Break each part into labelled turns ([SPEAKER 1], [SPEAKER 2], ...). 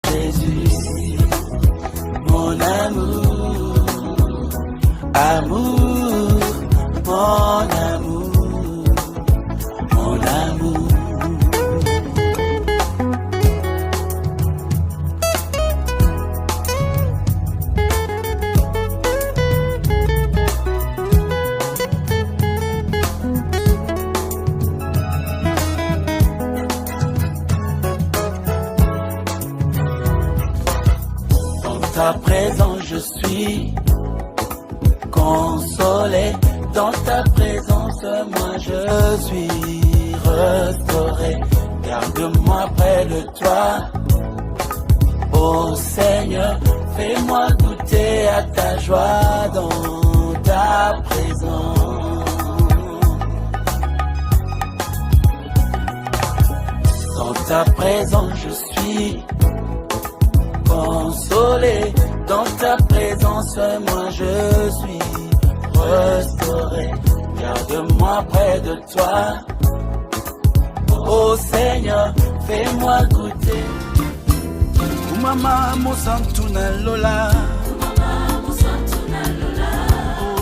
[SPEAKER 1] Jésus, mon amour, amour, mon amour, mon amour. Dans ta présence je suis consolé, dans ta présence moi je suis restauré. Garde-moi près de toi, ô Seigneur, fais-moi goûter à ta joie dans ta présence. Dans ta présence je suis consolé, dans ta présence moi je suis restauré. Garde-moi près de toi, ô Seigneur, fais-moi goûter. Mama Mosantuna Lola,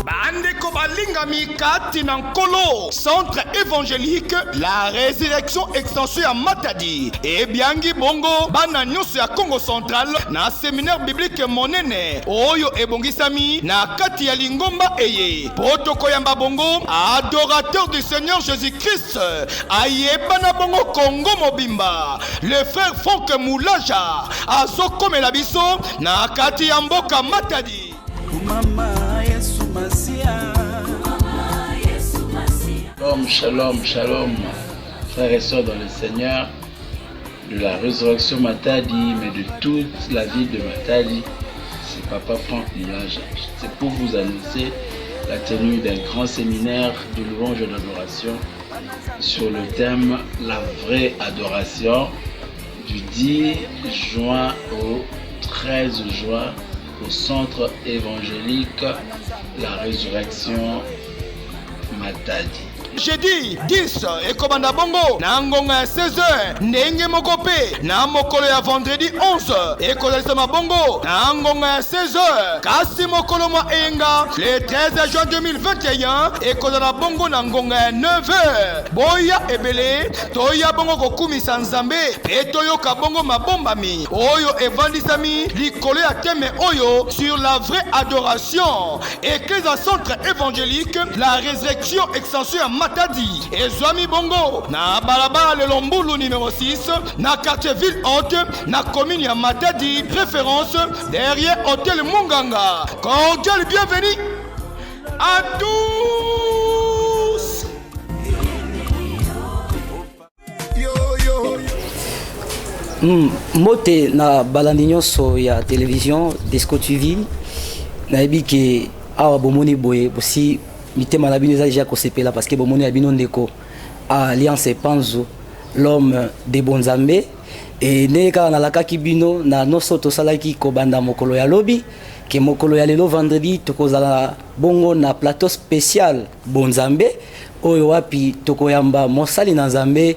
[SPEAKER 2] Bandeko balingami kati na nkolo centre évangélique la résurrection extension ya Matadi et biangi bongo bana nyonso ya Congo central na séminaire biblique monene oyo ebongisami na kati ya lingomba eye protoko yamba bongo adorateur du Seigneur Jésus-Christ ayebana bongo Congo mobimba le frère Franck Moulaja azokomela biso na kati ya mboka Matadi.
[SPEAKER 1] Mama Yesu Masia.
[SPEAKER 3] Shalom, shalom, shalom, frères et sœurs dans le Seigneur, de la résurrection Matadi, mais de toute la ville de Matadi, c'est Papa Franck Moulaja. C'est pour vous annoncer la tenue d'un grand séminaire de louange et d'adoration sur le thème La vraie adoration du 10 juin au 13 juin au centre évangélique La Résurrection Matadi.
[SPEAKER 2] Jeudi 10 ekobanda bongo na ngonga ya 16h ndenge moko pe na mokolo ya vendredi 11 ekozalisama bongo na ngonga ya 16h kasi mokolo mwa enga le 13 juin 2021 ekozala bongo na ngonga ya 9h boya ebele toya bongo kokumisa nzambe pe toyoka bongo mabombami oyo evandisami likolo ya teme oyo sur la vraie adoration Ecclesia centre évangélique la résurrection extension ya Matadi et Zwami Bongo na balabala le Lombulu numéro 6 na quartier ville haute na commune ya Matadi référence derrière hôtel Munganga. Cordial bienvenue à tous.
[SPEAKER 4] Mote na balandi nyonso ya télévision Desco TV na yebi ke awa bomoni boye bosi mitema na bino eza déjà kosepela parce que bomoni ya bino ndeko Alliance Panzo l'homme de Bonzambe et ne kaka nalakaki bino na noso tosalaki kobanda mokolo ya lobi ke mokolo ya lelo vendredi tokozala bongo na plateau spécial Bonzambe oyo wapi tokoyamba mosali na Nzambe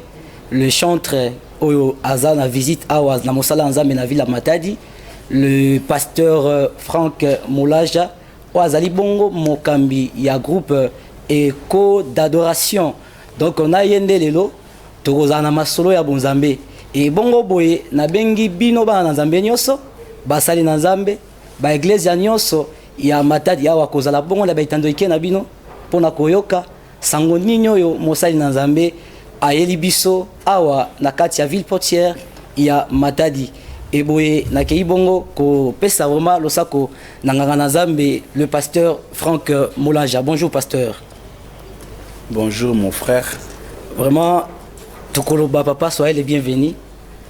[SPEAKER 4] le chantre oyo aza na visite awa na mosala Nzambe na ville ya Matadi le pasteur Franck Moulaja Oazali bongo mokambi ya groupe Echo d'adoration. Donc on a yende lelo tokozana masolo ya Bonzambe et bongo boye na bengi bino bana na Nzambe nyonso basali na Nzambe ba église nyonso ya Matadi awa kozala bongo na baitando ike na bino pona koyoka sango ninyo yo mosali na Nzambe ayeli biso awa na kati ya ville portière ya Matadi. Et boye na kei bongo ko pesa vraiment losako nanganga na Nzambe le pasteur Franck Moulaja. Bonjour pasteur.
[SPEAKER 3] Bonjour mon frère.
[SPEAKER 4] Vraiment tukoloba papa soyez les bienvenus.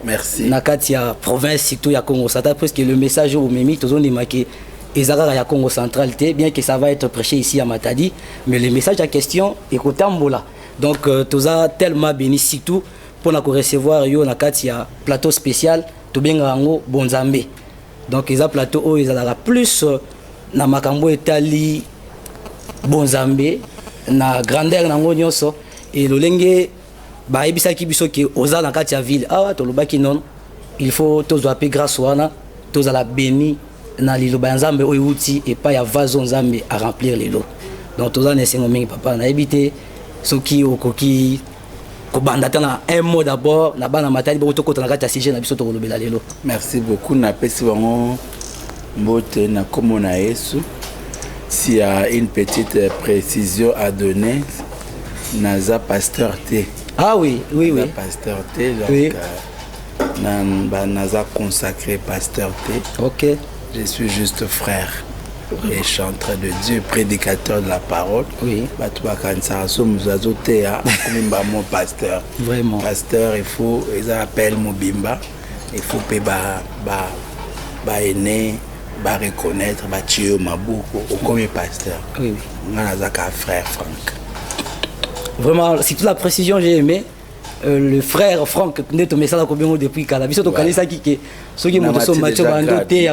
[SPEAKER 3] Merci.
[SPEAKER 4] Na kati ya province surtout ya Congo Central parce que le message au memi tozoni maké ezaka ya Congo Central bien que ça va être prêché ici à Matadi mais le message en question est kotambola. Donc toza tellement béni surtout pour na ko recevoir yo na kati ya plateau spécial to benga ngo Bonzambe. Donc eza plateau o ezala plus na makambo etali Bonzambe na grandeur nango nyonso et lolenge ba ebisaki biso ke oza na kati ya ville awa to lobaki non il faut tous appeler grâce wana tous à la béni na liloba nzambe oyo uti et pas ya vaso nzambe à remplir les lots donc tous en esengo mingi papa na ebité soki okoki ko bandata na un mot d'abord na bana matali bo to kota na kati ya sujet na biso to kolobela lelo.
[SPEAKER 3] Merci beaucoup na pesi bango mbote na komona Yesu. S'il y a une petite précision à donner, naza pasteur T.
[SPEAKER 4] Ah oui, oui, oui.
[SPEAKER 3] Pasteur T, donc
[SPEAKER 4] oui.
[SPEAKER 3] Naza consacré pasteur T.
[SPEAKER 4] Ok.
[SPEAKER 3] Je suis juste frère et chanteur de Dieu, prédicateur de la parole.
[SPEAKER 4] Oui.
[SPEAKER 3] Mon pasteur.
[SPEAKER 4] Vraiment.
[SPEAKER 3] Pasteur, il faut, ils appellent Mobimba. Il faut aimer, reconnaître, tuer Mabouko, comme pasteur.
[SPEAKER 4] Oui,
[SPEAKER 3] oui. Nazaka frère Franck.
[SPEAKER 4] Vraiment, c'est toute la précision, j'ai aimé. Le frère Franck neto mesala ko bengo depuis kala biso to kalisa ki ceux qui montent sur match bandoté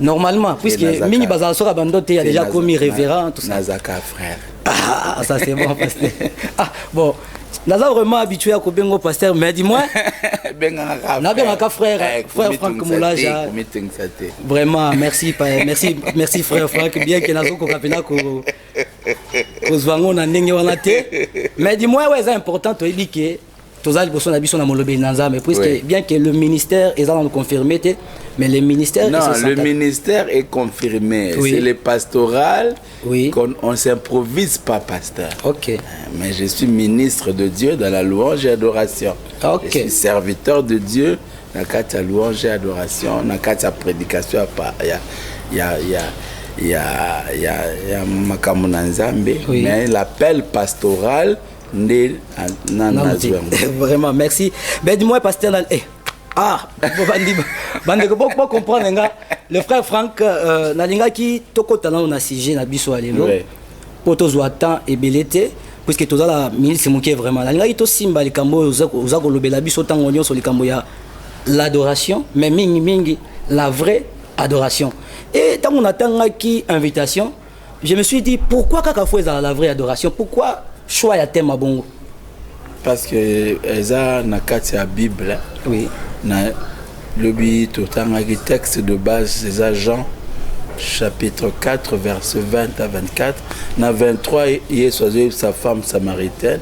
[SPEAKER 4] normalement puisque mingi bazala sora bandoté a déjà commis révérend tout ça
[SPEAKER 3] Nazaka frère.
[SPEAKER 4] Ah ça c'est bon pasteur. Ah bon naza vraiment habitué à ko bengo pasteur mais dis-moi na bien ka frère Franck Moulaja vraiment merci merci frère Franck bien que nazo ko kapena ko kozwango na ndenge wana te mais dis-moi ouais c'est important to ebike tozali boso na biso na molobe nanza mais puisque bien que le ministère est dans le confirmé mais le ministère
[SPEAKER 3] non le ministère est confirmé oui. C'est le pastoral
[SPEAKER 4] oui.
[SPEAKER 3] On s'improvise pas pasteur.
[SPEAKER 4] OK
[SPEAKER 3] mais je suis ministre de Dieu dans la louange et adoration.
[SPEAKER 4] OK
[SPEAKER 3] je suis serviteur de Dieu dans la louange et adoration dans la prédication il y a makambo na nzambe oui. Mais l'appel pastoral n'est
[SPEAKER 4] vraiment merci mais dis-moi pasteur bande ko pas comprendre nga le frère Franck na linga ki tokota na sujet na biso alelo pour tozwa temps et belete puisque tozala ministre moké vraiment na linga ki to simba likambo oza ko lobela biso tango nyonso likambo ya l'adoration mais mingi la vraie adoration. Et quand on attend qui invitation, je me suis dit pourquoi Kakafou est dans la vraie adoration? Pourquoi choix ya thème à bongo?
[SPEAKER 3] Parce que ça na la Bible.
[SPEAKER 4] Oui.
[SPEAKER 3] Na le texte de base c'est Jean chapitre 4 verset 20 à 24. Na 23 Jésus sa femme samaritaine.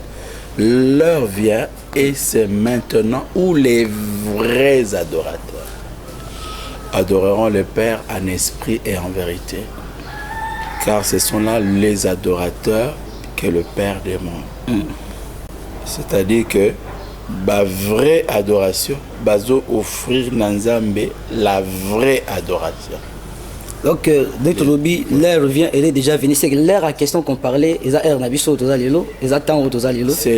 [SPEAKER 3] L'heure vient et c'est maintenant où les vrais adorateurs adoreront le Père en esprit et en vérité, car ce sont là les adorateurs que le Père demande. C'est-à-dire que la vraie adoration, bazo offrir Nanzambe la vraie adoration.
[SPEAKER 4] Donc, dès que l'heure vient, elle est déjà venue. C'est l'heure à question qu'on parlait,
[SPEAKER 3] c'est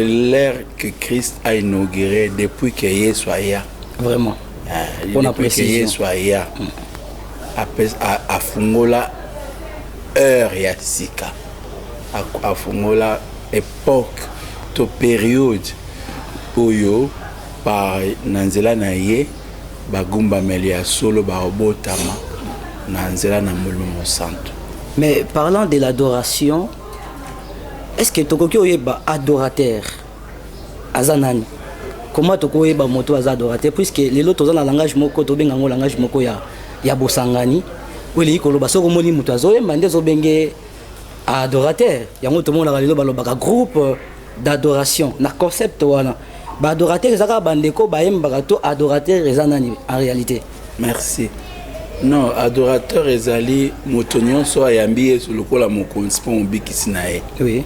[SPEAKER 3] l'heure que Christ a inaugurée depuis que Jésus soit là.
[SPEAKER 4] Vraiment.
[SPEAKER 3] Pour apprécier soit ya a fungola heure ya sika a fungola époque to période oyo par nanzela na ye bagumba melia solo ba robotama nanzela na molimo santo.
[SPEAKER 4] Mais parlant de l'adoration, est-ce que tokoki oyeba adorateur azanani? Comment tu peux être moto à adorateur puisque les autres ont un langage moko to benga langage moko ya bosangani ou les koloba soko moni muto azoye mande zo benge adorateur yango to mona lelo balobaka groupe d'adoration na concept wana ba adorateur ezaka bandeko ba yembaka to adorateur ezanani en réalité.
[SPEAKER 3] Merci. Non, adorateur ezali moto nyonso ayambi Yesu lokola mokonzi po mbikisi na ye.
[SPEAKER 4] Oui.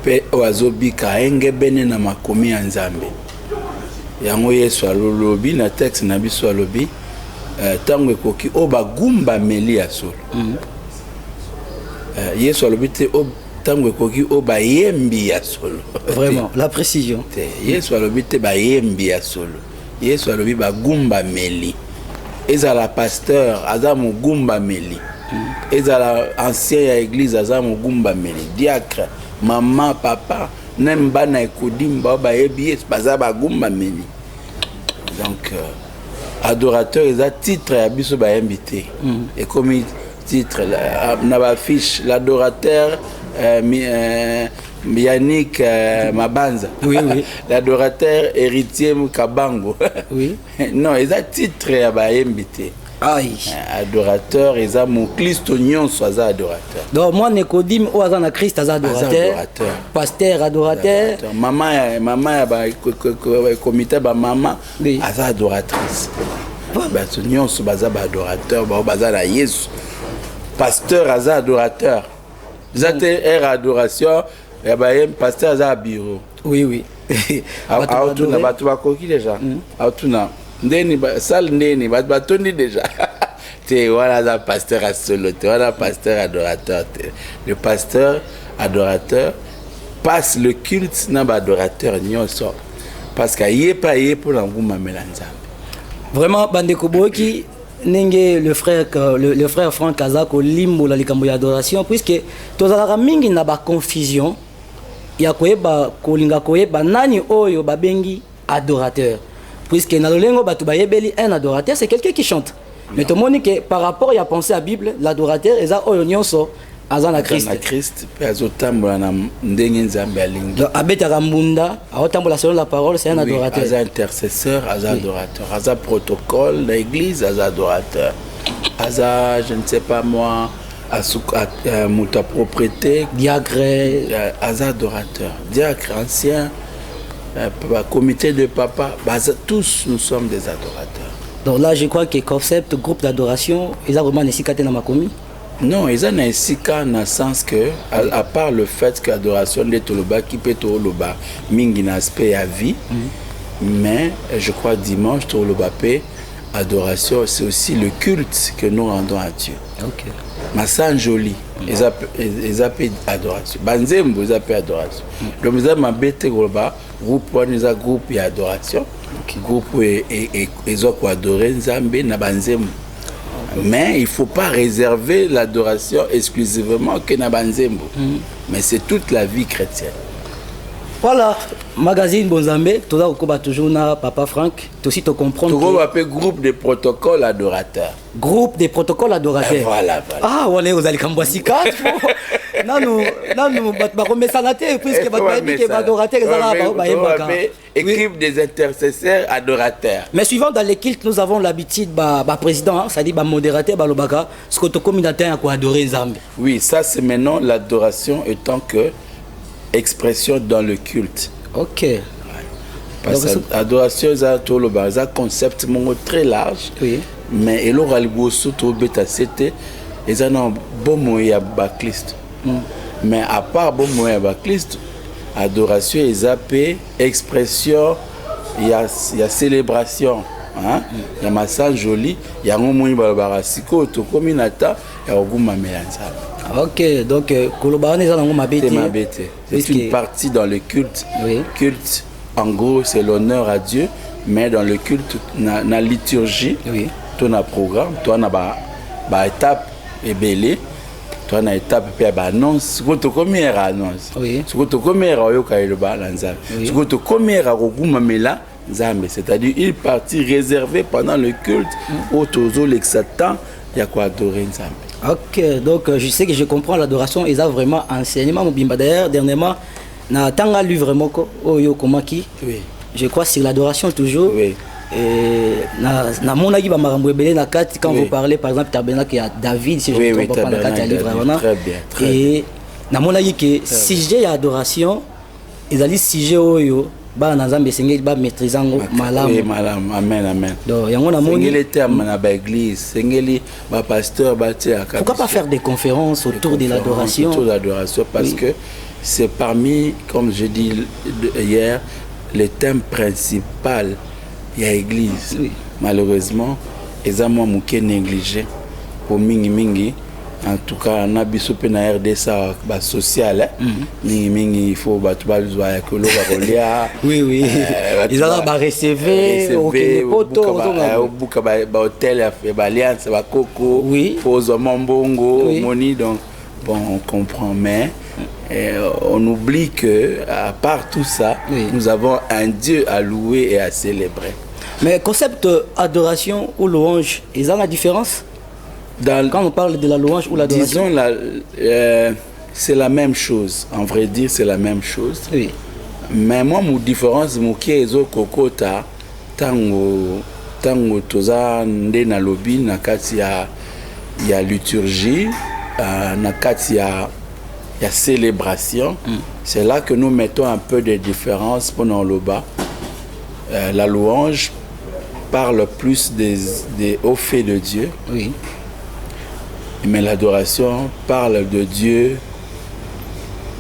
[SPEAKER 3] Pe wazobika enge bene na makomi ya Nzambe. Yango Yesu alolobi na texte na biso alobi tango ekoki obagumba meli ya solo. Yesu alobi te tango ekoki obayembi ya solo.
[SPEAKER 4] Vraiment la précision.
[SPEAKER 3] Yesu alobi te bayembi ya solo. Yesu alobi bagumba meli. Ezala pasteur aza mugumba meli. Ezala ancien ya église aza mugumba meli. Diacre, maman, papa nemba na ekodimba bayebi Yesu baza bagumba meli. Donc adorateur eza titre ya biso ba invité et comme titre na ba fiche l'adorateur Yannick Mabanza.
[SPEAKER 4] Oui, oui.
[SPEAKER 3] L'adorateur héritier Kabango.
[SPEAKER 4] Oui.
[SPEAKER 3] Non, ils ont titre à Bayembité.
[SPEAKER 4] Aïe.
[SPEAKER 3] Adorateur, ils ont mon Christ Oignon soit adorateur.
[SPEAKER 4] Donc moi Nicodime ou azana Christ adorateur. Pasteur adorateur.
[SPEAKER 3] Maman comité ba maman adoratrice. Ba Oignon soit adorateur, ba na Yesu. Pasteur adorateur. Vous êtes adoration, pasteur aza bureau.
[SPEAKER 4] Oui, oui.
[SPEAKER 3] Autuna batu bakoki déjà. Autuna ndeni salle ndeni batondi déjà. Te voilà za pasteur à solo, te voilà pasteur adorateur. Le pasteur adorateur passe le culte na adorateur nyonso parce que yé pas yé pour l'engouement melanzambe. Vraiment
[SPEAKER 4] bandeko boki Nenge le frère Franck Kazako limbo la likambo ya adoration puisque tozalaka mingi na ba confusion ya koyeba kolinga koyeba nani oyo babengi adorateur puisque na lolengo batu bayebeli un adorateur c'est quelqu'un qui chante mais tout le monde que par rapport à penser à Bible l'adorateur eza oyo nyonso azana Christ
[SPEAKER 3] na Christ pe azotambola na ndenge nzambe alingi
[SPEAKER 4] donc abeta mbunda aotambola selon la parole c'est un adorateur
[SPEAKER 3] aza intercesseur aza adorateur aza protocole de l'église aza adorateur aza je ne sais pas moi muta propriété
[SPEAKER 4] diacre
[SPEAKER 3] aza adorateur diacre ancien comité de papa tous nous sommes des adorateurs.
[SPEAKER 4] Donc là je crois que concept groupe d'adoration ils ont vraiment nécessité dans ma commune.
[SPEAKER 3] Non, ils ont ainsi qu'à dans le sens que, à part le fait que l'adoration de Toloba, qui peut Toloba, mingi n'a aspect à vie, mais je crois dimanche, Toloba paix, adoration, c'est aussi le culte que nous rendons à Dieu.
[SPEAKER 4] Ok.
[SPEAKER 3] Massan joli, ils appellent adoration. Banzembo, ils appellent adoration. Donc, ils ont m'abêté groupe, ils ont groupe et adoration. Groupe et ils ont adoré Nzambe na Banzembo. Mais il ne faut pas réserver l'adoration exclusivement que na Banzembo. Mais c'est toute la vie chrétienne.
[SPEAKER 4] Voilà, magazine Bonzambe, tout ça toujours na Papa Franck, tout aussi te comprendre.
[SPEAKER 3] Tout ça groupe de protocoles adorateurs.
[SPEAKER 4] Groupe de protocoles adorateurs.
[SPEAKER 3] Voilà.
[SPEAKER 4] Ah, voilà, vous allez camboissi 4. Non, bah remet ça naté puisque bah dit que adorateur
[SPEAKER 3] équipe des intercesseurs adorateurs.
[SPEAKER 4] Mais suivant dans les cultes, nous avons l'habitude bah président, ça dit bah modérateur bah lobaka, ce que to communautaire à quoi adorer Nzambe.
[SPEAKER 3] Oui, ça c'est maintenant l'adoration étant que expression dans le culte.
[SPEAKER 4] Ok.
[SPEAKER 3] Parce que l'adoration c'est un concept très large.
[SPEAKER 4] Oui.
[SPEAKER 3] Mais il aura le beau surtout bêta c'était ils ont bon moyen à Christ. Mais à part bon moyen à Christ, adoration est zappé, expression, il y a célébration, hein? Il y a massage joli, il y a un moment où il y a siko to kominata, il y a oguma melanza.
[SPEAKER 4] Ok, donc Kolobarane est dans ma bête.
[SPEAKER 3] C'est une partie dans le culte.
[SPEAKER 4] Oui.
[SPEAKER 3] Culte, en gros, c'est l'honneur à Dieu, mais dans le culte, dans la liturgie,
[SPEAKER 4] oui.
[SPEAKER 3] Ton programme, toi na ba étape et belé. Toi na étape puis ba annonce, tu combien annonce.
[SPEAKER 4] Oui.
[SPEAKER 3] Tu combien oyoka le ba lanza. Tu combien roguma mela nzambe, c'est-à-dire une partie réservée pendant le culte au tozo l'exatan, il y a quoi adorer nzambe.
[SPEAKER 4] Ok, donc je sais que je comprends l'adoration, ils ont vraiment enseignement mobimba d'ailleurs dernièrement na tanga lu vraiment oyo komaki.
[SPEAKER 3] Oui.
[SPEAKER 4] Je crois c'est l'adoration toujours.
[SPEAKER 3] Oui.
[SPEAKER 4] na monaki ba makambo ebele na kati quand vous parlez par exemple tabernacle ya David si je ne me trompe pas na kati ya livre wana et na monaki que sujet ya adoration ezali sujet oyo ba na Nzambe sengeli ba maîtriser ngo malamu.
[SPEAKER 3] Oui, malamu. Amen.
[SPEAKER 4] Donc yango na moni
[SPEAKER 3] sengeli terme na ba église, sengeli ba pasteur ba tia.
[SPEAKER 4] Pourquoi pas faire des conférences autour de l'adoration?
[SPEAKER 3] Autour de l'adoration parce que c'est parmi, comme je dis hier, les thèmes principaux. Il y a l'église. Oui. Malheureusement, ils ont moins négligé pour mingi. En tout cas, on a besoin de RDSA social. Mingi, il faut que l'on
[SPEAKER 4] oui. Ils ont recevé au
[SPEAKER 3] hôtel, alliance, coco, pose mambongo, moni. Donc, bon, on comprend, mais on oublie que à part tout ça, nous avons un Dieu à louer et à célébrer.
[SPEAKER 4] Mais concept adoration ou louange, ils ont la différence quand on parle de la louange ou l'adoration?
[SPEAKER 3] Disons, c'est la même chose. En vrai dire, c'est la même chose.
[SPEAKER 4] Oui.
[SPEAKER 3] Mais moi, mon différence, mon qui est kokota, tango toza nde na lobby na kati ya liturgie, na kati ya célébration. C'est là que nous mettons un peu de différence pendant le bas. La louange parle plus des hauts faits de Dieu.
[SPEAKER 4] Oui.
[SPEAKER 3] Mais l'adoration parle de Dieu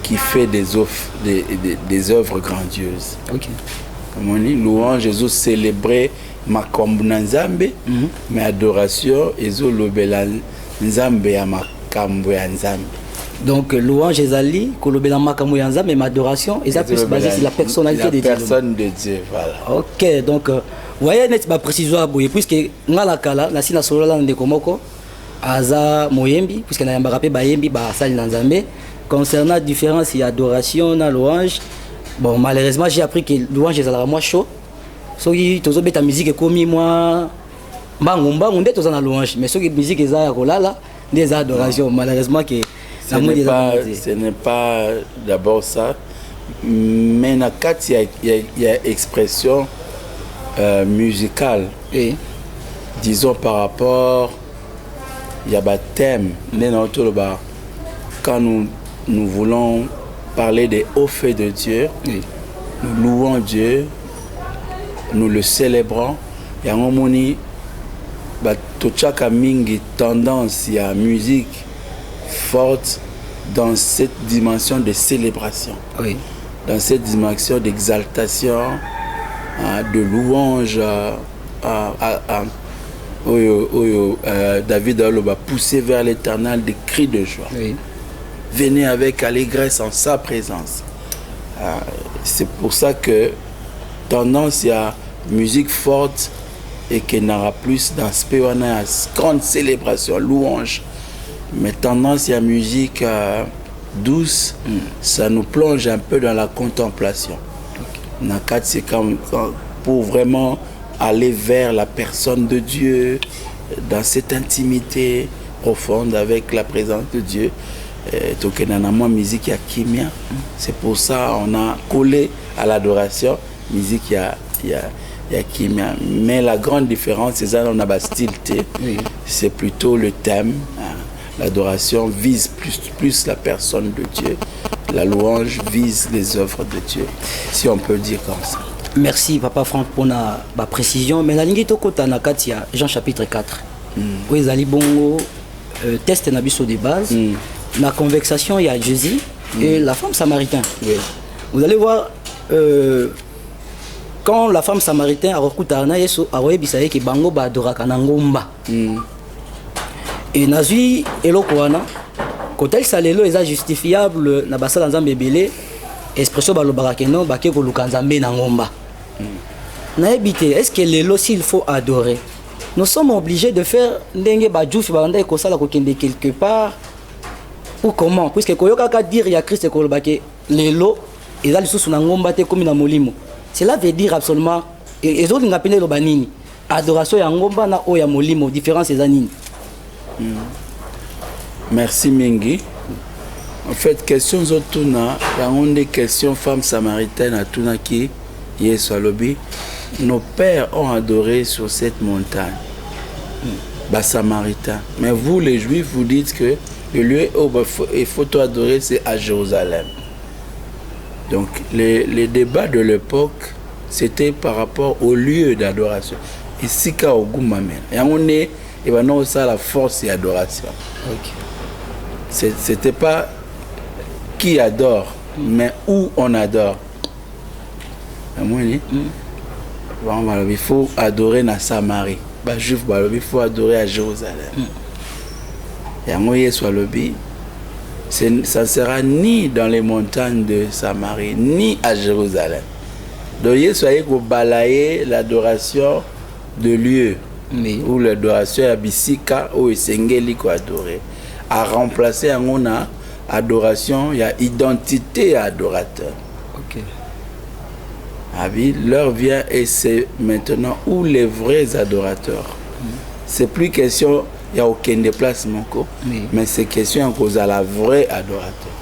[SPEAKER 3] qui fait des œuvres grandioses.
[SPEAKER 4] Ok.
[SPEAKER 3] Comme on dit, louange, Jésus célébrait makambo na nzambe, mais adoration, Jésus lobela nzambe ya makambo ya nzambe.
[SPEAKER 4] Donc louange ezali kolobela makambo ya nzambe, mais adoration eza plus basé sur la personnalité de Dieu.
[SPEAKER 3] La personne de Dieu, voilà.
[SPEAKER 4] Ok, donc voyez net ba précision à boye puisque ngala kala na sina solo la ndeko moko aza moyembi puisque na yamba rapé ba yembi ba sali na nzambe. Concernant la différence et adoration dans louange, bon, malheureusement, j'ai appris que louange est à la moi chaud. So, tu as ta musique comme moi, on est dans la louange, mais ce qui musique est à la des adorations. Malheureusement, que
[SPEAKER 3] ce n'est pas d'abord ça, mais il y a expression musicale.
[SPEAKER 4] Oui.
[SPEAKER 3] Disons par rapport, il y a un thème, quand nous voulons parler des hauts faits de Dieu, oui. Nous louons Dieu, nous le célébrons. Il y a un moment où mingi tendance, il y a musique forte dans cette dimension de célébration,
[SPEAKER 4] oui.
[SPEAKER 3] Dans cette dimension d'exaltation, de louange. David a poussé vers l'Éternel des cris de joie. Oui. Venez avec allégresse en sa présence. C'est pour ça que tendance il y a musique forte et qu'il n'y aura plus d'aspect on a grande célébration, louange. Mais tendance il y a musique douce, ça nous plonge un peu dans la contemplation. Okay. C'est comme pour vraiment aller vers la personne de Dieu, dans cette intimité profonde avec la présence de Dieu. Musique ya kimia. C'est pour ça on a collé à l'adoration musique ya kimia. Mais la grande différence c'est ça on a bas style oui. C'est plutôt le thème. L'adoration vise plus la personne de Dieu. La louange vise les œuvres de Dieu, si on peut dire comme ça.
[SPEAKER 4] Merci Papa Franck pour la précision. Mais la ligne tokota na katia Jean chapitre 4. Où ils allaient bongo test nabiso de base. La conversation, il y a Jésus et la femme samaritaine. Oui. Vous allez voir, quand la femme samaritaine a recouru à Yesu, a dit que bango ba adoraka na ngomba. Et nazui elokoana, quand elle salelo est justifiable na basala nzambe belé, expression balobaka que non ba ke ko luka nzambe na ngomba. Na ebité, est-ce que lelo s'il faut adorer, nous sommes obligés de faire ndenge ba djouf ba ndai ko sala ko kende quelque part. Ou comment? Puisque koyoka dire ya Christ kolobake lelo eza lisusu na ngomba te komi na molimo. Cela veut dire absolument et autres ngapene lo banini. Adoration ya ngomba na o ya molimo, différence eza nini?
[SPEAKER 3] Merci Mingi. En fait, question zotuna, ya onde question femme samaritaine à tunaki Yesu alobi. Nos pères ont adoré sur cette montagne. Bas samaritain. Mais vous les juifs vous dites que le lieu où il faut adorer, c'est à Jérusalem. Donc, les débats de l'époque, c'était par rapport au lieu d'adoration. Et si ka ogumamel. Et on est, et ben non, ça la force et adoration. Okay. C'était pas qui adore, mais où on adore. Il faut adorer dans Samarie. Il faut adorer à Jérusalem. Ça ne sera ni dans les montagnes de Samarie, ni à Jérusalem. Donc, il faut balayer l'adoration de lieu, ou l'adoration à Bissika, ou Sengeli ko adorer. À remplacer en adoration, il y a identité à adorateur.
[SPEAKER 4] Ok.
[SPEAKER 3] L'heure vient et c'est maintenant où les vrais adorateurs. C'est plus question. Il n'y a aucun déplacement, mais c'est question à cause de la vraie adorateur.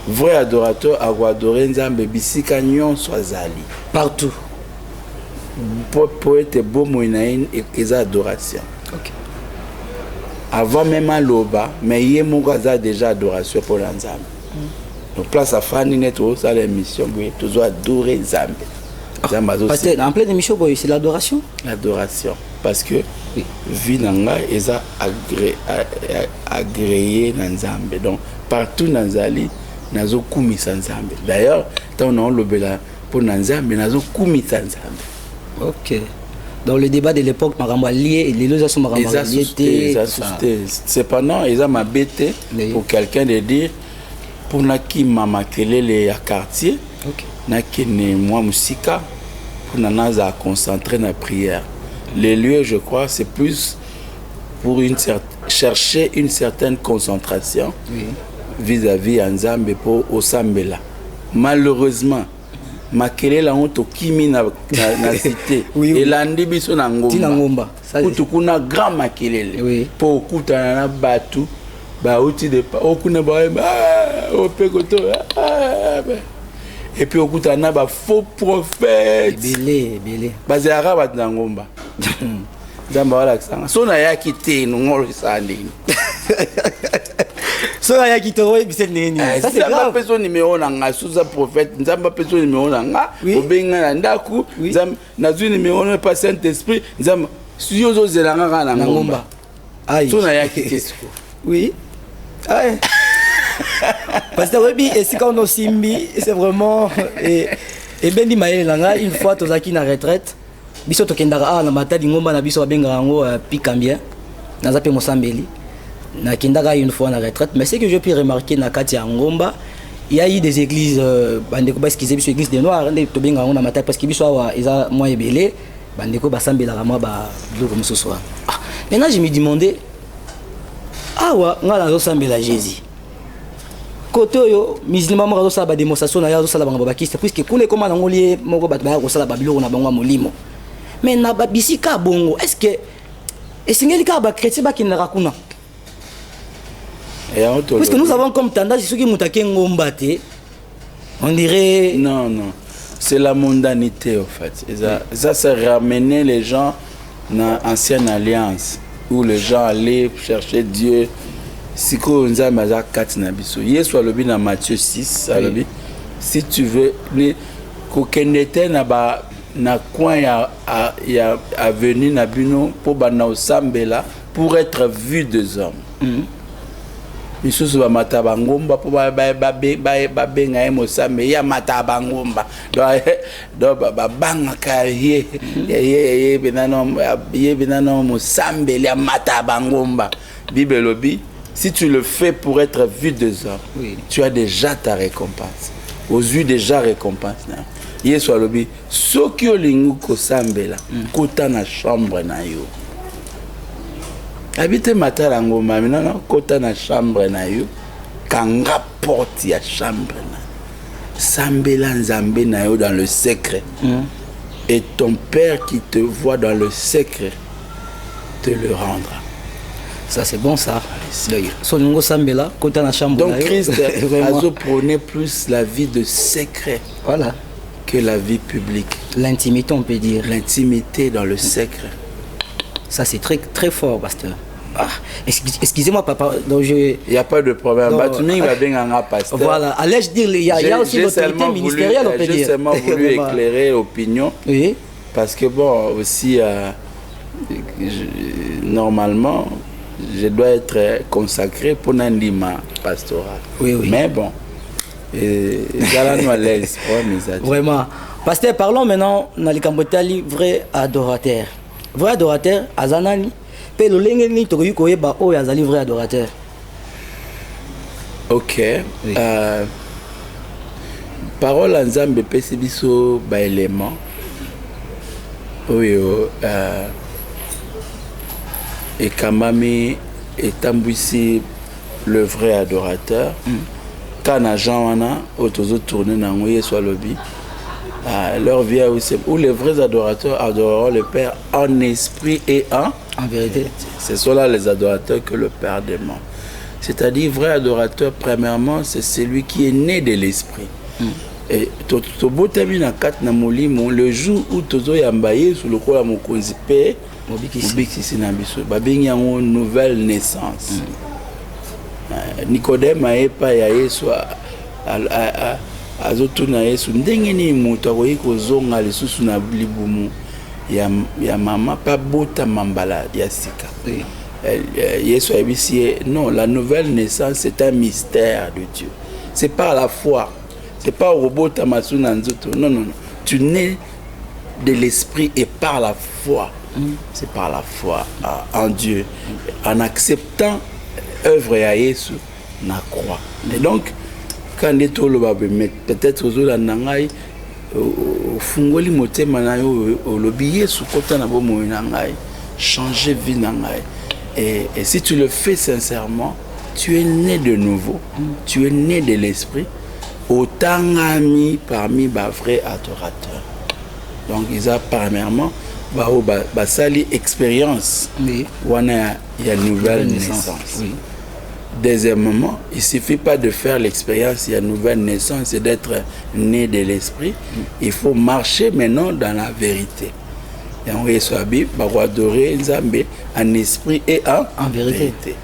[SPEAKER 5] vrai adorateur adorer nzambe bisika nyonso azali
[SPEAKER 4] Partout.
[SPEAKER 5] pour être beau moinaine et adoration.
[SPEAKER 4] Ok.
[SPEAKER 5] Avant même à l'oba, mais il y a déjà adoration pour l'ensemble. Donc place à Fanny Netto, ça l'émission, toujours adorer Nzambe.
[SPEAKER 4] Parce que en pleine émission, c'est l'adoration.
[SPEAKER 5] L'adoration, parce que vie nanga est agréé dans Nzambe. Donc partout dans Zali, nazo kumi Nzambe. D'ailleurs, tant on a le bela pour Nzambe, nazo kumi Nzambe.
[SPEAKER 4] Ok. Dans le débat de l'époque, Maramba lié, les deux sont Maramba liés.
[SPEAKER 5] Cependant, ils ont ma bête pour quelqu'un de dire pour naki mama kelele ya quartier, naki ne moi musika pour nanaza concentrer na prière. Les lieux, je crois, c'est plus pour chercher une certaine concentration vis-à-vis Nzambe pour Osambela. Malheureusement, makelele la honte kimi na cité et landi biso na ngomba kutu kuna grand makelele po kutana na batu ba uti de pa okuna ba opekoto et puis okutana ba faux prophètes
[SPEAKER 4] belé
[SPEAKER 5] bazara bat na ngomba Nzamba wala kisanga so na yaki te no ngolo sandi
[SPEAKER 4] so na yaki to oui c'est nini ça c'est grave
[SPEAKER 5] personne numéro nanga sous prophète Nzamba personne numéro nanga obenga na ndaku Nzamba nazu numéro ne pas Saint-Esprit Nzamba suyo zelanga na ngomba
[SPEAKER 4] aïe
[SPEAKER 5] so na yaki te
[SPEAKER 4] oui aïe parce que oui et si quand on simbi c'est vraiment et ben di maël nanga une fois tozaki na retraite biso tokendaka na matadi ngomba na biso babenga yango pikambien naza pe mosambeli na kendaka une fois na retraite mais ce que je peux remarquer na kati ya ngomba il y a eu des églises bandeko baskize biso église des noirs nde tobenga yango na matadi parce que biso awa eza moi ebele bandeko basambelaka moi ba biloko mosusu wana maintenant je me demandais awa nga nazosambela Jésus côté oyo musulman moko azosala badémonstration na ye azosala bango babakiste puisque kuna ekoma nango lie moko bato baya kosala babiloko na bango ya molimo mais na babisika bongo est ce que esengeli kaka bachrétien bakendaka kuna parce que nous avons comme tendance soki moto ake ngomba te on dirait
[SPEAKER 5] non c'est la mondanité en fait ça c'est ramener les gens dans l'ancienne alliance où les gens allaient chercher Dieu siko nzambe aza kati na biso Yesu alobi na Matthieu 6 alobi si tu veux ni kokende te na coin ya avenue na bino po bana osambela pour être vu des hommes misusu bamata bangomba po babenga ye mosambe ya mata bangomba do babangaka ye benano mosambe ya mata bangomba Bible lobi si tu le fais pour être vu des hommes, tu as déjà ta récompense. Aux yeux déjà récompense. Yesu alobi, soki olingu kosambela, kota na chambre na yo. Habite matala ngoma, maintenant kota na chambre na yo, kanga porte ya chambre na. Sambela nzambe na yo dans le secret. Et ton Père qui te voit dans le secret te le rendra.
[SPEAKER 4] Ça c'est bon ça.
[SPEAKER 5] Donc Christ a prôné plus la vie de secret que la vie publique.
[SPEAKER 4] L'intimité on peut dire.
[SPEAKER 5] L'intimité dans le secret.
[SPEAKER 4] Ça c'est très très fort pasteur. Excusez-moi papa. Donc il
[SPEAKER 5] n'y a pas de problème. Pasteur.
[SPEAKER 4] Voilà. Allais-je dire il y a aussi l'autorité ministérielle on peut dire.
[SPEAKER 5] J'ai seulement voulu éclairer l'opinion.
[SPEAKER 4] Oui.
[SPEAKER 5] Parce que bon aussi normalement je dois être consacré pour Nandima pastoral.
[SPEAKER 4] Oui.
[SPEAKER 5] Mais bon,
[SPEAKER 4] vraiment. Pasteur, parlons maintenant dans les Cambotali vrai adorateur. Vrai adorateur, Azanani. Pe lo lenge ni to yuko ba o yazali vrai adorateur.
[SPEAKER 5] Ok. Oui. Parole en Nzambe pesi biso ba élément. Oui. Et Kamami étambouissi le vrai adorateur. Quand les gens ont tourné dans le soit lobby, leur vie aussi où les vrais adorateurs adoreront le Père en esprit et en
[SPEAKER 4] vérité.
[SPEAKER 5] Ce sont là les adorateurs que le Père demande. C'est-à-dire, vrai adorateur, premièrement, c'est celui qui est né de l'esprit. Et tobotami na kat na molimo le jour où tozo yambaye sur le kola mokonzi pe mobikisi na biso babengi yango nouvelle naissance. Nicodème ayepa ya Yesu azotuna Yesu ndenge ni mutu akoyi kozonga lisusu na libumu ya mama pa bota mambala ya sika. Yesu ayebisi non, la nouvelle naissance c'est un mystère de Dieu. C'est par la foi. C'est pas au robot Tamasuna Nzoto. Non, non, non. Tu nais de l'esprit et par la foi. C'est par la foi en Dieu. En acceptant l'œuvre à Yesu, na croix. Et donc, quand les tolo peut-être aux autres nangai, au fungoli motema na yo au lobby Yesu kota na bomo nangai, changer vie nangai. Et si tu le fais sincèrement, tu es né de nouveau. Tu es né de l'esprit. Autant amis parmi les vrais adorateurs. Donc, ils ont premièrement sali expérience. Il y a une nouvelle naissance. Oui. Deuxièmement, il ne suffit pas de faire l'expérience, il y a une nouvelle naissance, c'est d'être né de l'esprit. Il faut marcher maintenant dans la vérité. Et on va adorer Nzambe en esprit et en vérité.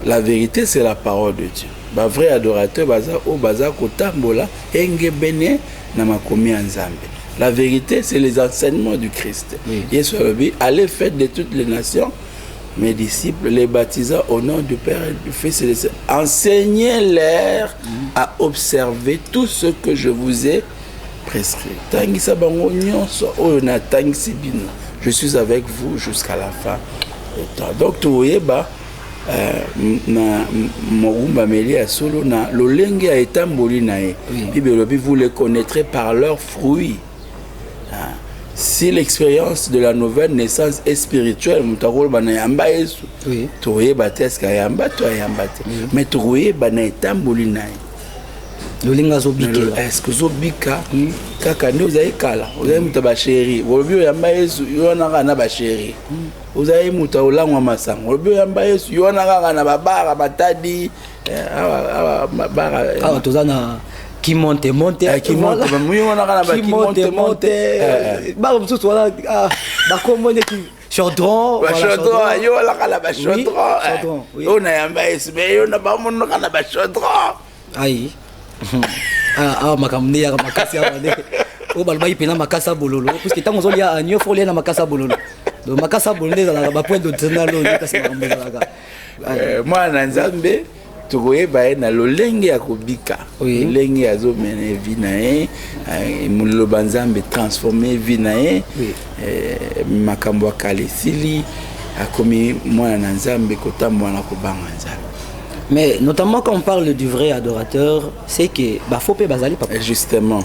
[SPEAKER 5] La vérité, c'est la parole de Dieu. Ba vrai adorateur baza kotambola enge bene na makomi Nzambe. La vérité, c'est les enseignements du Christ. Yesu abi allez faire de toutes les nations mes disciples, les baptisant au nom du Père et du Fils et du Saint. Enseignez-leur à observer tout ce que je vous ai prescrit. Tangisa bango nyonso oyo na tangisi bino. Je suis avec vous jusqu'à la fin. Donc tu voyez na mogumba meli ya solo na lolenge a etamboli na e. Puis vous les connaîtrez par leurs fruits. Si l'expérience de la nouvelle naissance est spirituelle, mutakolo bana yamba Yesu. Tu voyez bateska yamba to yamba te. Mais tu voyez bana etamboli na e.
[SPEAKER 4] Lolinga zobika.
[SPEAKER 5] Est-ce que zobika kaka ndio zaikala. Ozayi mutaba chéri. Wolobio yamba Yesu yona kana ba chéri. Ozayi muta olangwa masango. Wolobio yamba Yesu yona kana ba bara batadi.
[SPEAKER 4] Bara tozana qui monte
[SPEAKER 5] qui monte
[SPEAKER 4] bah tout voilà bah comment on dit chaudron
[SPEAKER 5] chaudron yo la kala ba chaudron on a yamba Yesu mais yo na ba mon kana ba chaudron
[SPEAKER 4] aïe makamni ya makasi abane o balba ipena makasa bololo parce que tant on lia agneau faut lia na makasa bololo donc makasa bololo za ba point de tenalo kasi makambe
[SPEAKER 5] moi na Nzambe tukoye bae na lolenge ya kobika lolenge ya zo mene vina mulilo banzambe transformer vina makambo kalesili akomi mwana na Nzambe kotambo na kobanga Nzambe.
[SPEAKER 4] Mais notamment quand on parle du vrai adorateur, c'est que faut pas bazali papa.
[SPEAKER 5] Justement.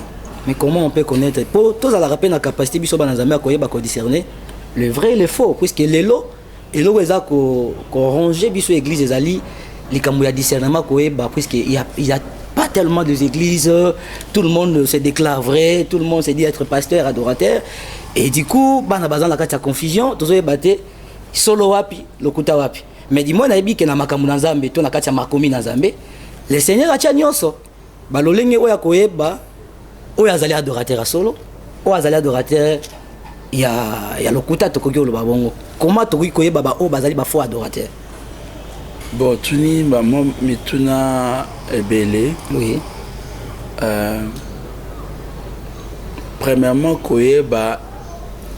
[SPEAKER 4] Mais comment on peut connaître pour tous à la rappeler la capacité biso banzambe akoyeba ko discerner le vrai et le faux puisque lelo eza ko ranger biso église ezali likambo ya discernement koyeba puisque il y a pas tellement d'églises, tout le monde se déclare vrai, tout le monde se dit être pasteur, adorateur et du coup bana bazan la kati ya confusion tozoyeba te solo wapi lokuta wapi. Mais dis-moi nayebi ke na makambo na Nzambe to na kati ya makomi na Nzambe le Seigneur atia nyonso balolenge oya koyeba oya azali adorateur solo oya azali adorateur ya lokuta tokoki oloba bongo comment tokoki koyeba ba o bazali ba faux adorateur.
[SPEAKER 5] Bon tuni ba mo mituna ebele premièrement koyeba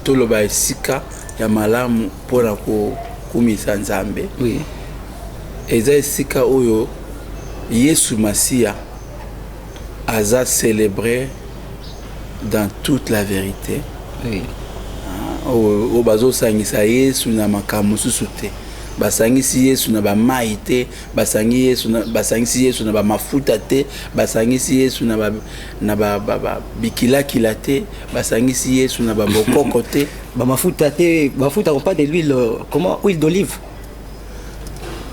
[SPEAKER 5] toloba esika ya malamu pona ko kumisa Nzambe. Eza esika oyo Yesu Masia aza célébré dans toute la vérité. O bazo sangisa Yesu na makambo susu te. Basangisi Yesu na ba maite, basangisi Yesu na ba mafuta te, basangisi Yesu na ba bikila kilate, basangisi Yesu na ba bokoko te,
[SPEAKER 4] ba mafuta te, mafuta on pas de l'huile comment huile d'olive.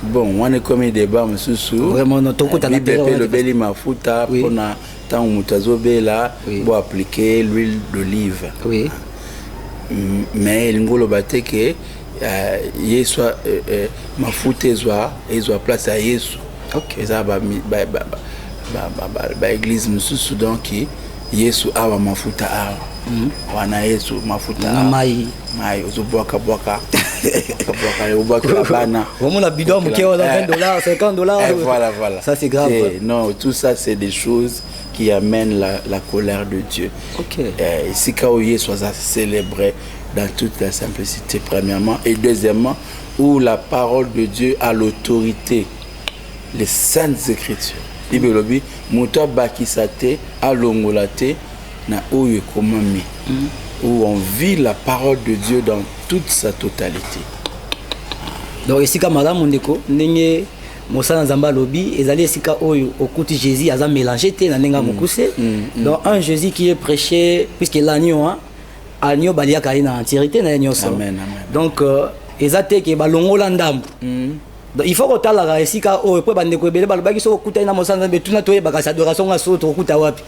[SPEAKER 5] Bon, on est comme des débat mususu.
[SPEAKER 4] Vraiment non toko tana
[SPEAKER 5] le beli mafuta pona tant mutazo bela pour appliquer l'huile d'olive.
[SPEAKER 4] Oui.
[SPEAKER 5] Mais l'ingolo bateke Yesu mafuta ezwa place à Yesu Ok. Et ça, église mususu donc Yesu awa mafuta awa. Wana Yesu mafuta awa.
[SPEAKER 4] Mai
[SPEAKER 5] ozoboaka obwaka la bana.
[SPEAKER 4] Vraiment la bidon qui est à $20, $50.
[SPEAKER 5] Voilà.
[SPEAKER 4] Ça c'est grave.
[SPEAKER 5] Non, tout ça c'est des choses qui amènent la colère de Dieu.
[SPEAKER 4] Ok.
[SPEAKER 5] Ici quand Yesu soit célébré dans toute la simplicité premièrement et deuxièmement où la parole de Dieu a l'autorité, les saintes écritures. Bibelobi muta bakisate alongolate na oyo komami où on vit la parole de Dieu dans toute sa totalité.
[SPEAKER 4] Donc ici comme madame ndeko ndenge mosala nzamba lobi ezali esika oyo okuti Jésus aza mélangé te na nenga mokuse. Donc un Jésus qui est prêché puisque l'agneau agneau baliaka na entièreté na nyonso.
[SPEAKER 5] Amen.
[SPEAKER 4] Donc ezate ke balongola ndambu. Donc il faut que tu la esika o po bande ko ebele balobaki so okuta na mosala nzambe tuna to yebaka adoration nga so to okuta wapi.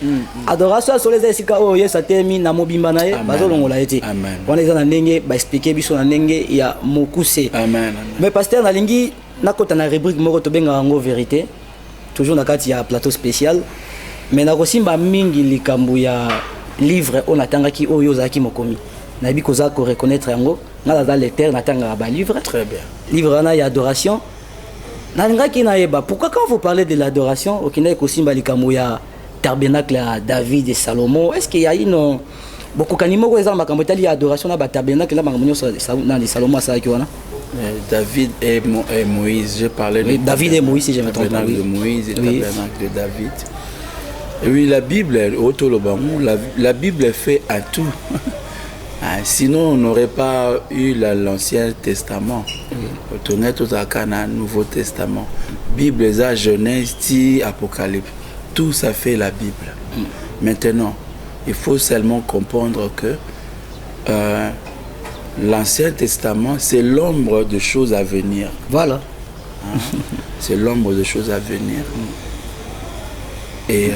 [SPEAKER 4] Adoration so les esika o Yesu atemi na mobimba na ye bazolongola ete. On eza na ndenge ba expliquer biso na ndenge ya mokuse.
[SPEAKER 5] Amen.
[SPEAKER 4] Mais pasteur na lingi nakota na rubrique moko to benga ngo vérité toujours na kati ya plateau spécial mais na kosimba mingi likambu ya livre on atangaki oyo zaki mokomi na bi koza ko reconnaître yango ngala za lecteur natanga ba livre.
[SPEAKER 5] Très bien.
[SPEAKER 4] Livre na ya adoration pourquoi quand vous parlez de l'adoration au Kenya kosimba likambu ya tabernacle à David et Salomon, est-ce qu'il y a une beaucoup kanimo ko ezamba makambo tali adoration na ba tabernacle na bango nyonso na de Salomon ça ki wana?
[SPEAKER 5] David et Moïse, j'ai parlé de
[SPEAKER 4] David et Moïse, si je me trompe pas.
[SPEAKER 5] Tabernacle de Moïse et tabernacle de David. Et oui, la Bible, la Bible fait à tout. Sinon, on n'aurait pas eu l'Ancien Testament. On est tout à Nouveau Testament. Bible, ça, Genèse, Apocalypse. Tout ça fait la Bible. Maintenant, il faut seulement comprendre que l'Ancien Testament, c'est l'ombre de choses à venir.
[SPEAKER 4] Voilà.
[SPEAKER 5] C'est l'ombre de choses à venir. Et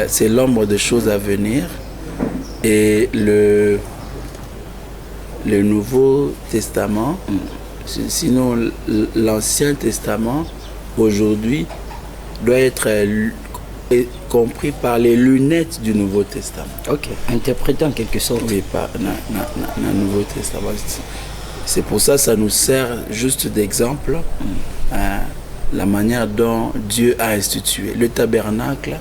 [SPEAKER 5] c'est l'ombre de choses à venir. Et le Nouveau Testament, sinon l'Ancien Testament, aujourd'hui, doit être compris par les lunettes du Nouveau Testament.
[SPEAKER 4] Ok, interprété en quelque sorte.
[SPEAKER 5] Oui, par le Nouveau Testament. C'est pour ça que ça nous sert juste d'exemple la manière dont Dieu a institué le tabernacle.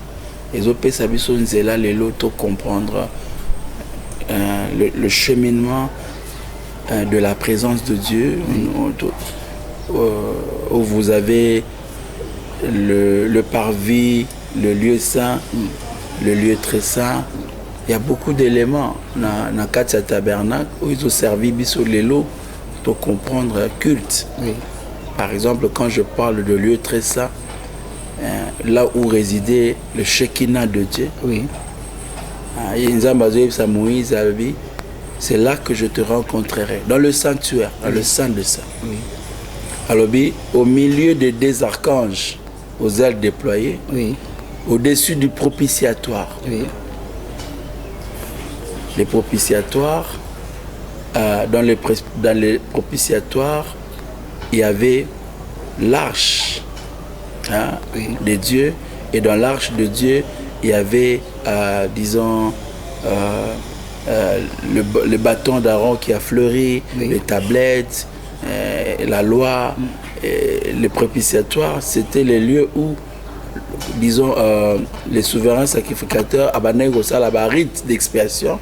[SPEAKER 5] Les autres sont là, les autres comprendre le cheminement de la présence de Dieu, où vous avez le parvis, le lieu saint, le lieu très saint. Il y a beaucoup d'éléments dans le tabernacle où ils ont servi biso lelo pour comprendre le culte.
[SPEAKER 4] Oui.
[SPEAKER 5] Par exemple, quand je parle de lieu très saint, là où résidait le Shekinah de Dieu,
[SPEAKER 4] oui.
[SPEAKER 5] C'est là que je te rencontrerai, dans le sanctuaire, dans le Saint de Saints.
[SPEAKER 4] Oui.
[SPEAKER 5] Alors, au milieu des deux archanges, aux ailes déployées,
[SPEAKER 4] oui.
[SPEAKER 5] Au-dessus du propitiatoire.
[SPEAKER 4] Oui.
[SPEAKER 5] Les propitiatoires, dans les propitiatoires, il y avait l'arche de Dieu, et dans l'arche de Dieu, il y avait, disons, le bâton d'Aaron qui a fleuri, les tablettes, la loi, les propitiatoires, c'était les lieux où, disons, les souverains sacrificateurs abandonnaient la rite d'expiation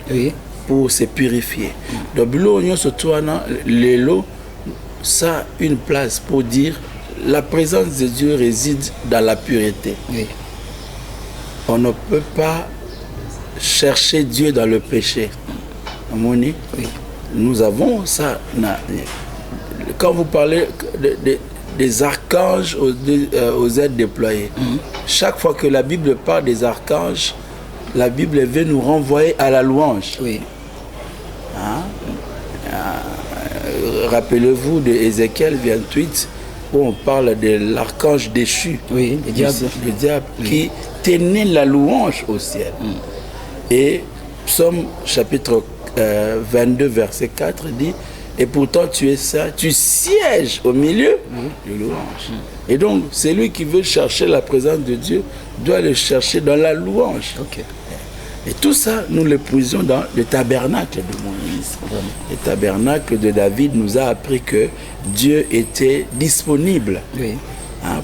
[SPEAKER 5] pour se purifier. Donc, les lots, ça a une place pour dire la présence de Dieu réside dans la pureté.
[SPEAKER 4] Oui.
[SPEAKER 5] On ne peut pas chercher Dieu dans le péché. Oui. Nous avons ça. Quand vous parlez des archanges aux ailes déployées, chaque fois que la Bible parle des archanges, la Bible veut nous renvoyer à la louange.
[SPEAKER 4] Oui.
[SPEAKER 5] Rappelez-vous de Ézéchiel 28, où on parle de l'archange déchu,
[SPEAKER 4] oui, le
[SPEAKER 5] diable qui tenait la louange au ciel. Et Psaume chapitre 22, verset 4 dit Et pourtant tu es saint, tu sièges au milieu de louange. Et donc celui qui veut chercher la présence de Dieu doit le chercher dans la louange. Et tout ça, nous le puisons dans le tabernacle de Moïse. Le tabernacle de David nous a appris que Dieu était disponible.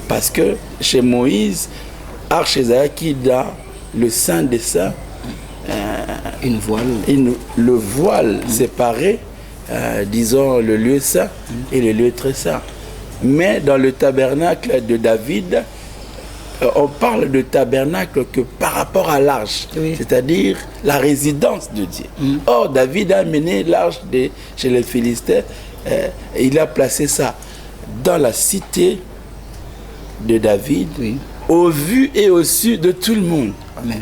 [SPEAKER 5] Parce que chez Moïse, Arche qui dans le Saint des Saints, le voile séparé, disons le lieu saint et le lieu très saint. Mais dans le tabernacle de David, on parle de tabernacle que par rapport à l'arche, c'est-à-dire la résidence de Dieu. Or, David a amené l'arche chez les Philistins, et il a placé ça dans la cité de David, au vu et au su de tout le monde. Amen.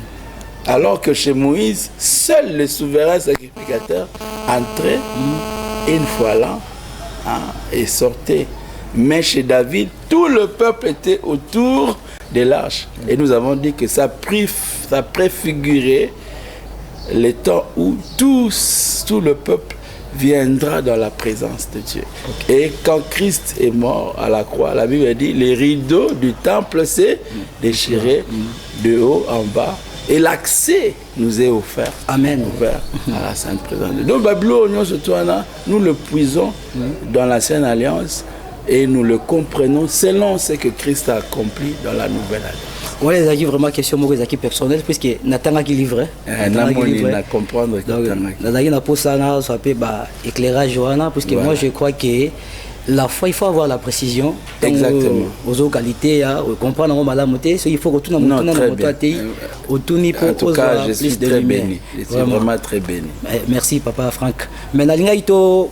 [SPEAKER 5] Alors que chez Moïse, seul le souverain sacrificateur entrait une fois l'an et sortait. Mais chez David, tout le peuple était autour de l'arche. Et nous avons dit que ça préfigurait les temps où tout le peuple viendra dans la présence de Dieu. Et quand Christ est mort à la croix, la Bible dit les rideaux du temple s'est déchirés de haut en bas. Et l'accès nous est offert.
[SPEAKER 4] Amen.
[SPEAKER 5] Ouvert à la Sainte Présence. Donc, Babylone, nous le puisons dans la Sainte Alliance et nous le comprenons selon ce que Christ a accompli dans la Nouvelle Alliance.
[SPEAKER 4] Oui, les acquis vraiment question de acquis personnels, puisque Nathan qui livrait.
[SPEAKER 5] Nathan comprendre que
[SPEAKER 4] Nathan n'a pas ça, ça peut éclairage Johanna, puisque moi je crois que la foi, il faut avoir la précision.
[SPEAKER 5] Exactement.
[SPEAKER 4] Aux autres qualités, comprendre madame, il faut que tout le monde
[SPEAKER 5] en tout cas, je suis très béni. Je suis vraiment très béni.
[SPEAKER 4] Merci, papa Franck. Mais Nalinga, il faut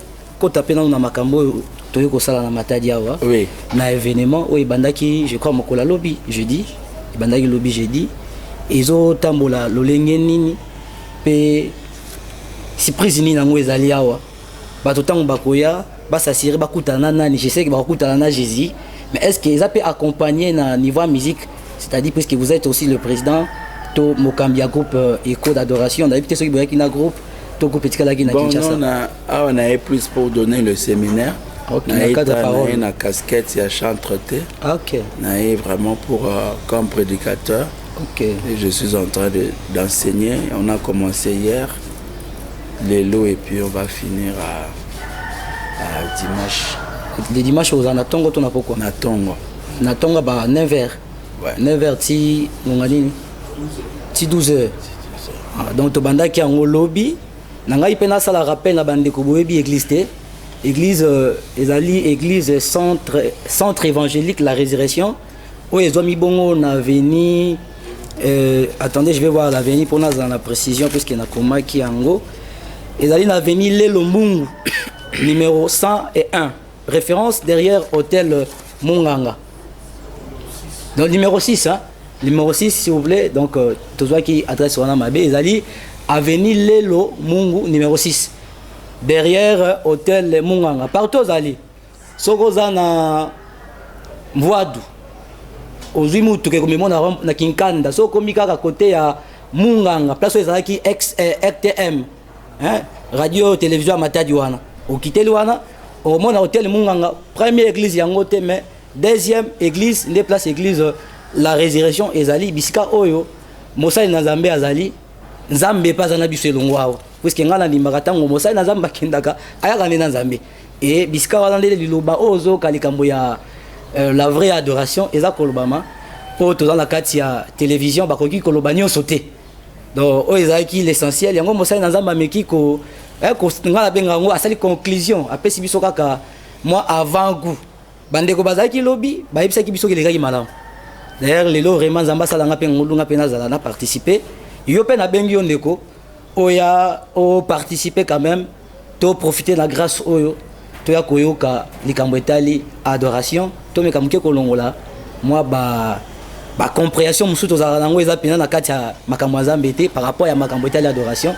[SPEAKER 4] taper dans la makambo, tu as ça dans Matadi.
[SPEAKER 5] Oui.
[SPEAKER 4] Na événement, oui, bandaki, je crois, mokola lobby, jeudi. Bandaki lobby jeudi. Ils ont tambola, l'olengeni, pe surprise ni nango ezali awa. Batotango bakoya. S'assurer je sais que bakutana Jésus, mais est-ce qu'ils ont pu accompagner na niveau musique, c'est-à-dire puisque vous êtes aussi le président to Mokambia groupe éco d'adoration, on a peut-être ceux qui na groupe to groupe petit kala qui na Kinshasa.
[SPEAKER 5] On a plus pour donner le séminaire.
[SPEAKER 4] OK, na cadre parole.
[SPEAKER 5] On a casquette ya chanteté.
[SPEAKER 4] OK.
[SPEAKER 5] On a vraiment pour comme prédicateur.
[SPEAKER 4] OK.
[SPEAKER 5] Et je suis en train d'enseigner, on a commencé hier les lots et puis on va finir à dimanche.
[SPEAKER 4] Les dimanches aux Anatongo, tu n'as pas quoi? Natongo, 9h. 9h, ti 12h. Donc, tu banda qui est en lobby. Nanga ipena ça la rappel na bande ko boyebi église té. Église église centre évangélique la résurrection. Où ils ont mis bongo na veni attendez, je vais voir la veni pour nous dans la précision puisqu'il y a koma qui ango. Ils allaient na veni Lelo Mungu. Numéro 101, référence derrière hôtel Munganga. Donc numéro 6, numéro 6 s'il vous plaît, donc tout ce qui adresse Wana Mabe, ils allaient avenue Lelo Mungu numéro 6, derrière hôtel Munganga. Partout ils allaient. Sokozana Mvoadou, Ozimutu que comme na Kinkanda, Sokomika à côté à Munganga, place où ils allaient XTM, radio télévision Matadi Wana. Au quitter Luana, au monde hôtel Munganga, première église yangote, mais deuxième église, les places église la résurrection ezali bisika oyo Mosai Nazambe azali Nzambe pas anabiso elongwa puisque ngana ndimaka tango Mosai Nazamba kendaka ayaka na Nzambe et bisika wana ndele liloba ozo kalikambo ya la vraie adoration eza kolobama po to dans la kati ya télévision bakoki koloba nyonso te donc oyo ezalaki l'essentiel yango Mosai Nazamba meki ko ngala bengango asali conclusion apesi biso kaka moi avant goût bandeko bazaki lobby bayebisaki biso kelekaki malamu d'ailleurs lelo vraiment Nzamba salanga pe ngolunga pe nazala na participer yo pe na bengi ondeko oya o participer quand même to profiter de la grâce oyo to ya koyoka likambo etali adoration to meka muke kolongola moi ba compréhension musuto za nango eza pena na kati ya makambo Nzambe te par rapport ya makambo etali adoration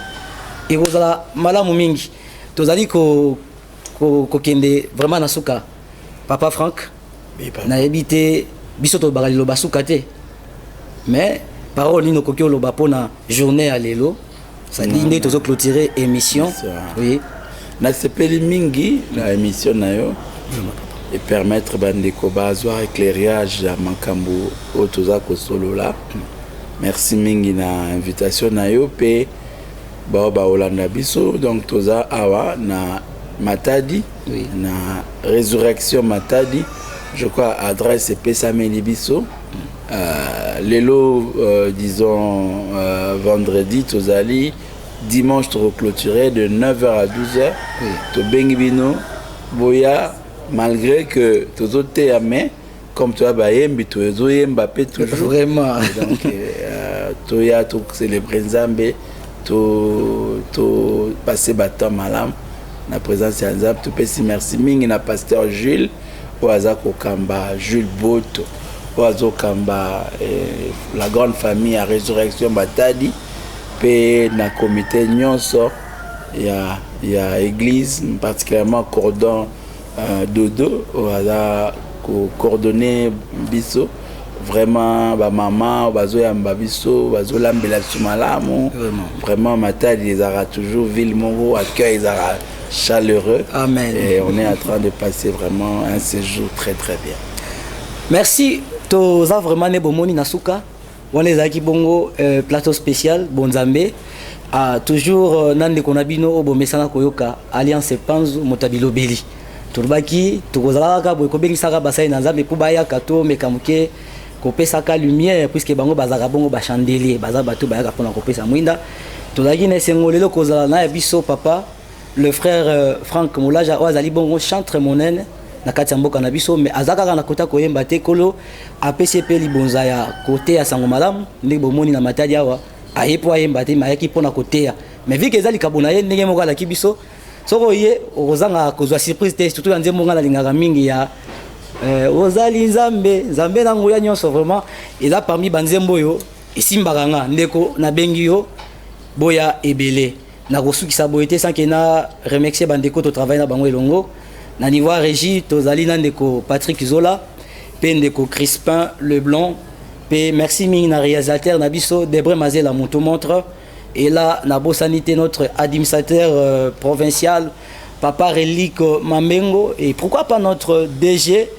[SPEAKER 4] et vous allez malamu mingi tozali ko kende vraiment na suka papa Franck na ebité biso to bagali lo basuka te mais parole ni nokoki loba pona journée à lelo ça dit ndé tozo clôturer émission oui
[SPEAKER 5] na sepeli mingi na émission na yo et permettre bandeko bazwa éclairage ya makambo oyo toza kosolola. Merci mingi na invitation na yo pe bao baolanda biso. Donc toza awa na Matadi, na Résurrection Matadi, je crois adresse Pesameli biso. Lelo disons vendredi tozali, dimanche to clôturé de 9h à 12h. To bengibino boya malgré que tozote ya mais comme toi bayembi tozo yemba pe toujours
[SPEAKER 4] vraiment.
[SPEAKER 5] Donc toya to célébrer Nzambe, to passer batam malam na présence ya Nzambe. To pesi merci mingi na pasteur Jules Oaza Kokamba, Jules Boto Oazo Kamba, la grande famille à Résurrection Matadi pe na comité nyonso ya église, particulièrement cordon Dodo Oaza coordonné biso. Vraiment ba maman bazo yamba biso bazo lambela sumalamu. Vraiment Matadi les aura toujours ville mongo accueil zara chaleureux.
[SPEAKER 4] Amen.
[SPEAKER 5] Et on est en train de passer vraiment un séjour très très bien.
[SPEAKER 4] Merci. Toza vraiment ne bomoni nasuka. On les a qui bongo plateau spécial Bonzambe. Toujours nande konabino obo mesana koyoka Alliance Panzu Motabilo Beli. Turbaki tukozalaka boy kobengisaka basai na Nzambe kubaya kato mekamuke kopesaka lumière puisque bango bazaka bongo ba chandelier baza bato bayaka pona kopesa mwinda. Tozaki na sengolelo kozala na biso papa le frère Franck Moulaja Oazali bongo chantre monene na kati ya mboka na biso mais azaka na kota koyemba te kolo APCP libonza ya côté ya sango malamu ndenge bomoni na Matadi awa ayepo ayemba te mayaki pona koteya mais vu que ezali kabona ye ndenge moko ala kibiso soko ye ozanga kozwa surprise te surtout ya nzembo ngala lingaka mingi ya ozali Nzambe na nguya nyonso vraiment eza parmi banzembo yo esimbaka nga ndeko na bengi yo boya ebele na kosukisa boye te sans que na remercier bandeko to travail na bango elongo na niveau régie tozali na ndeko Patrick Zola pe ndeko Crispin Leblanc pe merci mingi na réalisateur na biso Debre Mazela moto montre et là na bosanité notre administrateur provincial Papa Relique Mamengo et pourquoi pas notre DG.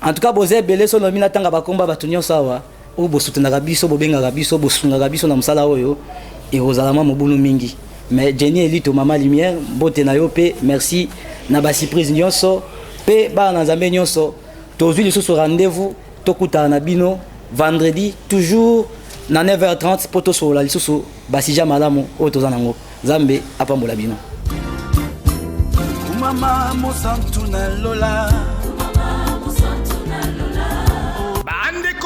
[SPEAKER 4] En tout cas bozé belé so nomina tanga bakomba batunyo sawa o bosutenaka biso bobengaka biso bosungaka biso na msala oyo et ozalama mobulu mingi. Mais Jenny Elito Mama Lumière bote na yo pe merci na ba surprise nyonso pe ba na Nzambe nyonso tozwi lisusu rendez-vous tokuta na bino vendredi toujours na 9h30 poto sola lisusu basija malamu o tozanango Nzambe apambola bino.
[SPEAKER 1] Mama mosantu na lola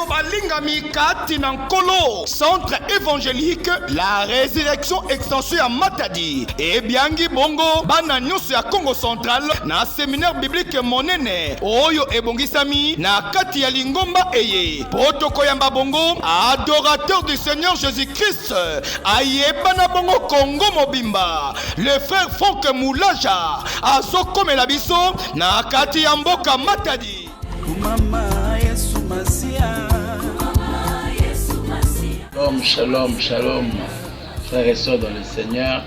[SPEAKER 2] Balingami kati na nkolo centre évangélique la résurrection extension à Matadi et biangi bongo bana nyonso ya Congo central na séminaire biblique monene oyo ebongisami na kati ya lingomba eye protoko yamba bongo adorateur du Seigneur Jésus-Christ ayeba na bongo Congo mobimba le frère Franck Moulaja azokomela biso na kati ya mboka Matadi.
[SPEAKER 1] Mama Yesu Masia.
[SPEAKER 3] Shalom, shalom, frères et sœurs dans le Seigneur,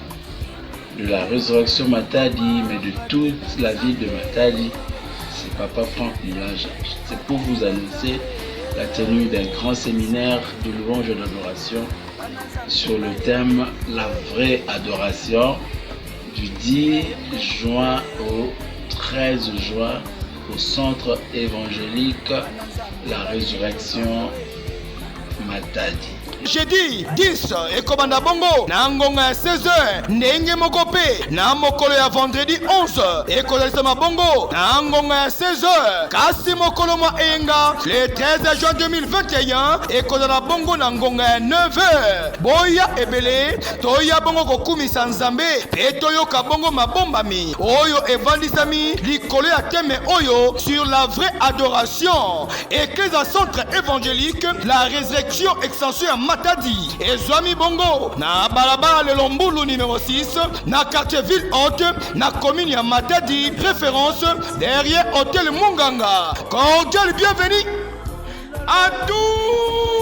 [SPEAKER 3] de la résurrection Matadi, mais de toute la ville de Matadi, c'est Papa Franck Moulaja. C'est pour vous annoncer la tenue d'un grand séminaire de louange et d'adoration sur le thème La vraie adoration du 10 juin au 13 juin au centre évangélique La Résurrection Matadi.
[SPEAKER 2] Jeudi 10 ekobanda bongo na ngonga ya 16h ndenge moko pe na mokolo ya vendredi 11 ekozalisama bongo na ngonga ya 16h kasi mokolo mwa enga le 13 juin 2021 ekozala bongo na ngonga ya 9h boya ebele toya bongo kokumisa Nzambe pe toyoka bongo mabombami oyo evandisami likolo ya teme oyo sur la vraie adoration église à centre évangélique la résurrection extension à Matadi et Zwami bongo na balabala le Lombulu numéro 6 na quartier ville haute na commune ya Matadi référence derrière hôtel Munganga. Cordial bienvenue à tous.